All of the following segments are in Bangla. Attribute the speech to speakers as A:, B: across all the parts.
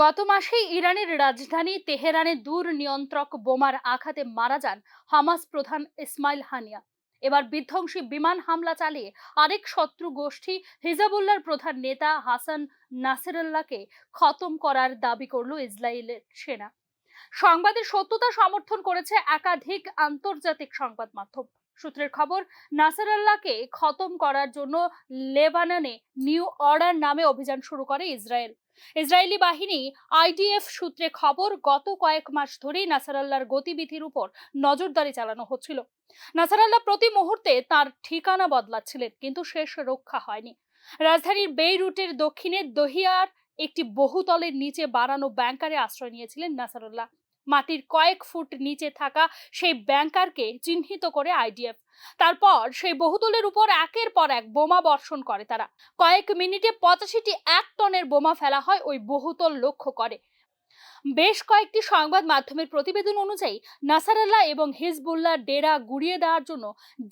A: গত মাসে ইরানের রাজধানী তেহরানে দূর নিয়ন্ত্রক বোমার আঘাতে মারা যান হামাস প্রধান ইসমাইল হানিয়া। এবার বিধ্বংসী বিমান হামলা চালিয়ে আরেক শত্রু গোষ্ঠী হিজবুল্লাহর প্রধান নেতা হাসান নাসেরাল্লাহকে খতম করার দাবি করল ইসরায়েলের সেনা। সংবাদের সত্যতা সমর্থন করেছে একাধিক আন্তর্জাতিক সংবাদ মাধ্যম। সূত্রের খবর, নাসেরাল্লাহকে খতম করার জন্য লেবাননে নিউ অর্ডার নামে অভিযান শুরু করে ইসরায়েল। ইসরায়েলি বাহিনী আইডিএফ সূত্রে খবর, গত কয়েক মাস ধরেই নাসেরাল্লাহর গতিবিধির উপর নজরদারি চালানো হচ্ছিল। নাসেরাল্লাহ প্রতি মুহূর্তে তার ঠিকানা বদলাচ্ছিলেন, কিন্তু শেষ রক্ষা হয়নি। রাজধানীর বেইরুটের দক্ষিণে দহিয়ার একটি বহুতলের নিচে বাড়ানো ব্যাংকারে আশ্রয় নিয়েছিলেন নাসেরাল্লাহ। মাটির কয়েক ফুট নিচে থাকা সেই ব্যাংকারকে চিহ্নিত করে আইডিএফ। তারপর সেই বহুতলের উপর একের পর এক বোমা বর্ষণ করে তারা। কয়েক মিনিটে 85টি 1 টনের বোমা ফেলা হয় ওই বহুতল লক্ষ্য করে। বেশ কয়েকটি সংবাদ মাধ্যমের প্রতিবেদন অনুযায়ী নাসারাল্লাহ এবং হিজবুল্লাহ ডেরা গুড়িয়ে দেওয়ার জন্য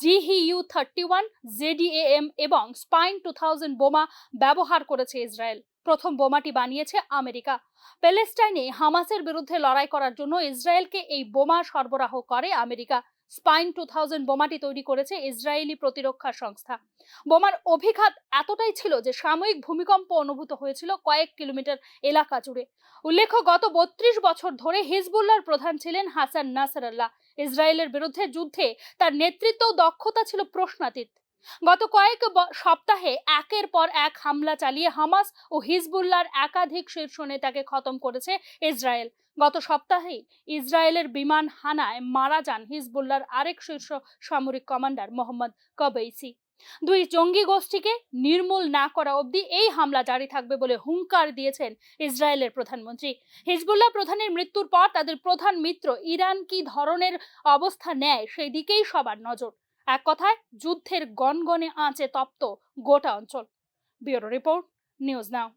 A: GHU-31, ZEAM এবং স্পাইন 2000 বোমা ব্যবহার করেছে ইসরায়েল। প্রথম বোমাটি বানিয়েছে আমেরিকা। প্যালেস্টাইনে হামাসের বিরুদ্ধে লড়াই করার জন্য ইসরায়েলকে এই বোমা সরবরাহ করে আমেরিকা। স্পাইন 2000 বোমাটি তৈরি করেছে ইসরায়েলি প্রতিরক্ষা সংস্থা। বোমার অভিঘাত এতটাই ছিল যে সাময়িক ভূমিকম্প অনুভূত হয়েছিল কয়েক কিলোমিটার এলাকা জুড়ে। উল্লেখ্য, গত 32 বছর ধরে হিজবুল্লাহর প্রধান ছিলেন হাসান নাসরাল্লাহ। ইসরায়েলের বিরুদ্ধে যুদ্ধে তার নেতৃত্ব ও দক্ষতা ছিল প্রশ্নাতীত। গত কয়েক সপ্তাহে একের পর এক হামলা চালিয়ে হামাস ও হিজবুল্লাহর একাধিক শীর্ষ নেতাকে খতম করেছে ইসরায়েল। গত সপ্তাহে ইসরায়েলের বিমান হানায় মারা যান হিজবুল্লাহর আরেক শীর্ষ সামরিক কমান্ডার মোহাম্মদ কবেইসি। দুই জঙ্গি গোষ্ঠীকে নির্মূল না করা অবধি এই হামলা জারি থাকবে বলে হুঙ্কার দিয়েছেন ইসরায়েলের প্রধানমন্ত্রী। হিজবুল্লাহ প্রধানের মৃত্যুর পর তাদের প্রধান মিত্র ইরান কি ধরনের অবস্থা নেয় সেই দিকেই সবার নজর। এক কথায় যুদ্ধের গনগনে আঁচে তপ্ত গোটা অঞ্চল। Bureau report, news now.